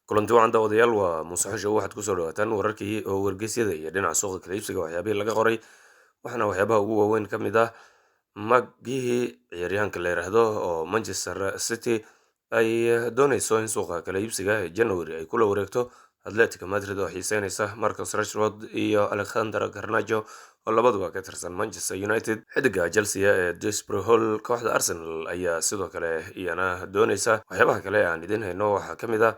kulanti wacan daawadayaal waa muuse xushe waxaad kusoo dhawaataan wararkii oo wargeysyada iyo dhinaca suuqa kala iibsiga waxyaabihii laga qoray waxaana waxyaabaha ugu waaweyn ka mid ah magihii ciyaaryahanka la yidhaahdo oo Manchester City ay doonayso in suuqa kala iibsiga ee January ay kula wareegto Atletico Madrid oo xiiseynaysa Marcus Rashford iyo Alexander Garnacho oo labaduba ka tirsan Manchester United. xidiga Chelsea ee Desperate Hall kooxda Arsenal ayaa sidoo kale iyana doonaysa. waxyaabaha kale aan idin hayno waxaa ka mid ah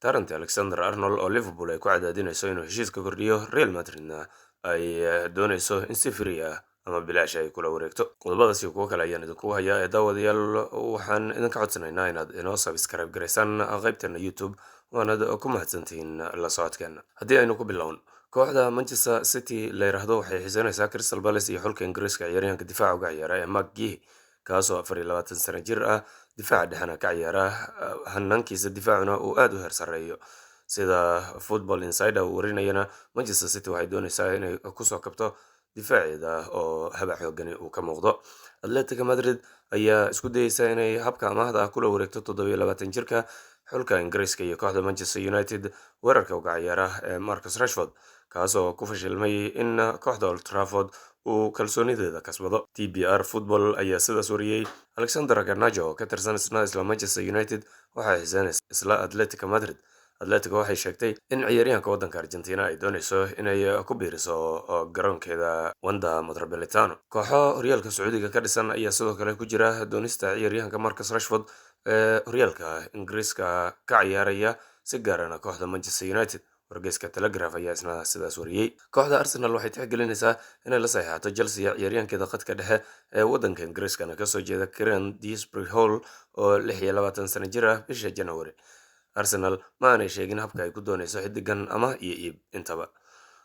Trent Alexander-Arnold oo Liverpool ay ku cadaadinayso inuu heshiiska kordhiyo, Real Madridna ay doonayso in si free ah ama bilaash ay kula wareegto. qodobadaas iyo kuwo kale ayaan idinku hayaa ee daawadayaal waxaan idinka codsanaynaa inaad inoo subscribe garaysaan qaybteena YouTube waanad ku mahadsantihiin la socodkeena. haddii aynu ku bilowno, kooxda Manchester City la yiraahdo waxay xiiseynaysaa Crystal Palace iyo xulka Ingiriiska ciyaaryahanka difaaca uga ciyaara ee McGhee kaasoo 24 sano jir ah, difaaca dhexna ka ciyaara, hanaankiisa difaacuna uu aad u heer sareeyo. sida Football Insider uu warinayana, Manchester City waxay doonaysaa inay kusoo kabto difaaceeda oo haba xoogani uu ka muuqdo. Atletico Madrid ayaa isku dayeysa inay habka amaahda kula wareegto 27 jirka xulka Ingiriiska iyo kooxda Manchester United weerarka uga ciyaara ee Marcus Rashford kaasoo ku fashilmay in kooxda Old Trafford uu kalsoonideeda kasbado. TBR Football ayaa sidaas wariyey. Alexander Garnacho oo ka tirsan isla Manchester United waxay xiiseynaysaa isla Atletico Madrid. Atletico waxay sheegtay in ciyaaryahanka waddanka Argentina ay doonayso inay ku biiriso garoonkeeda Wanda Metropolitano. kooxo horyaalka Sacuudiga ka dhisan ayaa sidoo kale ku jira doonista ciyaaryahanka Marcus Rashford ee horyaalka Ingiriiska ka ciyaaraya, si gaarana kooxda Manchester United. wargeyska Telegraph ayaa isna sidaas wariyey. kooxda Arsenal waxay tixgelinaysaa inay la saxiixato Chelsea ciyaaryahankeeda khadka dhexe ee waddanka Ingiriiskana kasoo jeeda Kieran Desperate Hall oo 26 sano jir ah bisha January. Arsenal ma aanay sheegin habka ay ku doonayso xidigan ama iyo iib intaba.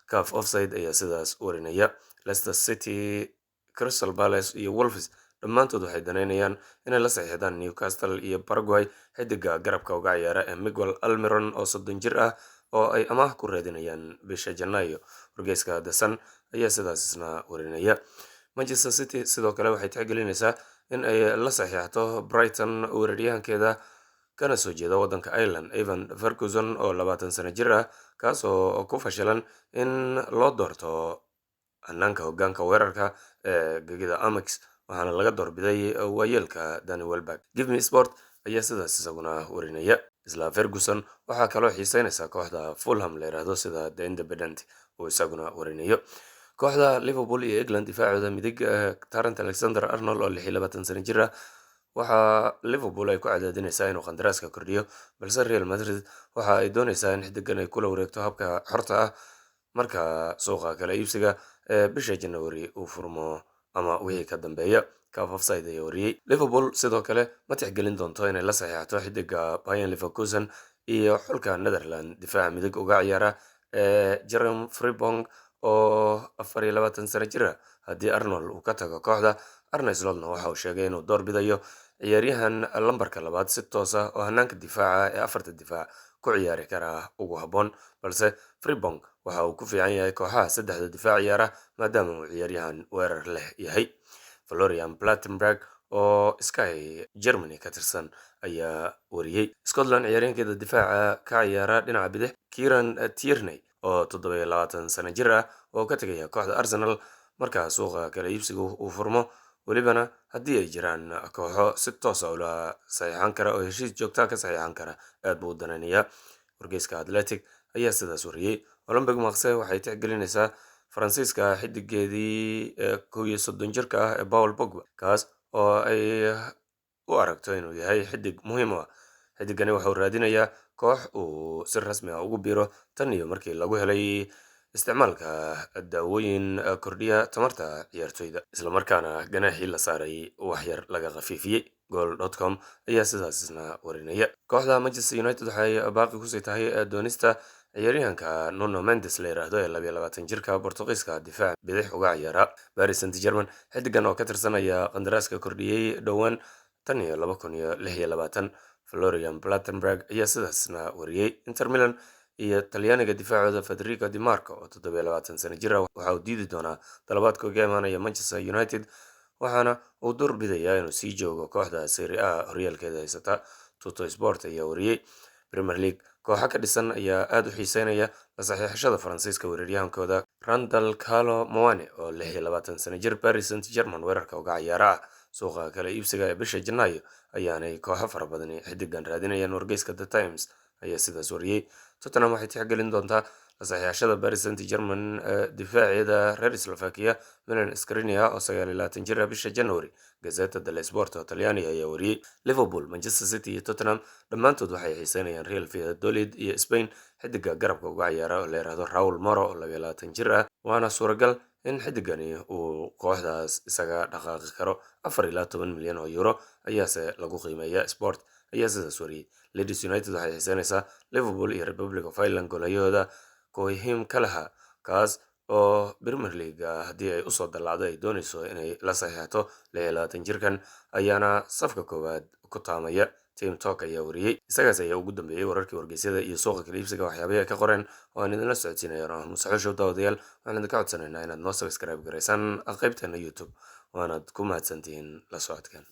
CAF Offside ayaa sidaas warinaya. Leicester City, Crystal Palace iyo Wolves dhammaantood waxay danaynayaan inay la saxiixdaan Newcastle iyo Paraguay xidiga garabka uga ciyaara ee Miguel Almiron oo 30 jir ah oo ay amaah ku raadinayaan bisha Janaayo. wargeyska The Sun ayaa sidaas isna warinaya. Manchester City sidoo kale waxay tixgelinaysaa in ay la saxiixato Brighton weeraryahankeeda kana soo jeeda waddanka Ireland Evan Ferguson oo 20 sano jir ah kaasoo ku fashilan in loo doorto hanaanka hoggaanka weerarka ee gegida Amex waxaana laga doorbiday waayeelka Danny Welbeck. Give Me Sport ayaa sidaas isaguna warinaya. isla Ferguson waxaa kaloo xiiseynaysaa kooxda Fulham la yiraahdo sida The Independent uu isaguna warinayo. kooxda Liverpool iyo England difaacooda midig Trent Alexander-Arnold oo 26 sano jir ah waxaa Liverpool ay ku cadaadinaysaa inuu qandaraaska kordhiyo, balse Real Madrid waxa ay doonaysaa in xidigan ay kula wareegto habka xorta ah marka suuqa kala iibsiga ee bisha January uu furmo ama wixii ka dambeeya. CAF Offside ayaa wariyey. Liverpool sidoo kale ma tixgelin doonto inay la saxiixato xidiga Bayer Leverkusen iyo xulka Netherland difaaca midig uga ciyaara ee Jerome Frimpong oo 24 sano jir ah haddii Arnold uu ka tago kooxda. Arne Slotna waxa uu sheegay inuu doorbidayo ciyaaryahan lambarka labaad si toos ah oo hanaanka difaaca ee afarta difaac ku ciyaari kara ugu habboon, balse Frimpong waxa uu ku fiican yahay kooxaha saddexda difaac ciyaara maadaama uu ciyaaryahan weerar leh yahay. Florian Plettenberg oo Sky Germany ka tirsan ayaa wariyey. Scotland ciyaaryahankeeda difaaca ka ciyaara dhinaca bidix Kieran Tierney oo 27 sano jir ah oo ka tagaya kooxda Arsenal marka suuqa kala iibsiga uu furmo, welibana haddii ay jiraan kooxo si toos ah ula saxiixan kara oo heshiis joogta ka saxiixan kara aad buu u danaynayaa. wargeyska Athletic ayaa sidaas wariyey. Olympique Marseille waxay tixgelinaysaa Faransiiska xidigeedii 31 jirka ah ee Paul Pogba kaas oo ay u aragto inuu yahay xidig muhiim ah. xidigani wuxuu raadinayaa koox uu si rasmi ah ugu biiro tan iyo markii lagu helay isticmaalka daawooyin kordhiya tamarta ciyaartoyda, isla markaana ganaaxii la saaray waxyar laga khafiifiyey. Goal.com ayaa sidaas isna warinaya. kooxda Manchester United waxay baaqi kusii tahay doonista ciyaaryahanka Nuno Mendes la yiraahdo ee 22 jirka Portugiiska difaac bidix uga ciyaara Paris Saint-Germain. xidigan oo ka tirsanaya qandaraaska kordhiyey dhowaan tan iyo 2026. Florian Plettenberg ayaa sidaasna wariyey. Inter Milan iyo Talyaaniga difaacooda Federico Di Marco oo 27 sano jir ah waxa uu diidi doonaa dalabaadka uga imaanaya Manchester United waxaana uu doorbidayaa inuu sii joogo kooxda Serie A horyaalkeeda haysata. Tutto Sport ayaa wariyey. Premier League kooxa ka dhisan ayaa aada u xiiseynaya la saxiixashada Faransiiska weeraryahankooda Randal Kalo Muani oo 26 sano jir Paris Saint-Germain weerarka uga ciyaara ah. Suuqa kala iibsiga ee bisha Janaayo ayaanay kooxo fara badani xiddigan raadinayaan. Wargeyska The Times ayaa sidaas wariyey. Tottenham waxay tixgelin doontaa la saxiixashada Paris Saint-Germain difaacyada reer Slovakia Milan Skriniar oo 29 jir ah bisha January. Gazzetta dello Sport oo Talyaani ayaa wariyey. Liverpool, Manchester City iyo Tottenham dhammaantood waxay xiiseynayaan Real Valladolid iyo Spain xiddiga garabka uga ciyaara oo la yiraahdo Raul Moro oo 22 jir ah. Waana suuragal in xiddigani uu kooxdaas isaga dhaqaaqi karo. 14 milyan oo euro ayaase lagu qiimeeyaa. Sport ayaa sidaas wariyey. Leeds United waxay xiiseynaysaa Liverpool iyo Republic of Ireland golayahooda Koyhim Kalaha, kaas oo Premier League haddii ay usoo dallacdo ay doonayso inay la saxiixato 26 jirkan ayaana safka koowaad ku taamaya. Team Talk ayaa wariyey. Isagaas ayaa ugu dambeeyey wararkii wargeysyada iyo suuqa kala iibsiga waxyaabaha ay ka qoreen oo aan idinla socodsiinayo musaxisho daawadayaal. Waxaan idinka codsanaynaa inaad noo subscribe garaysaan qaybteena YouTube waanaad ku mahadsantihiin la socodkan.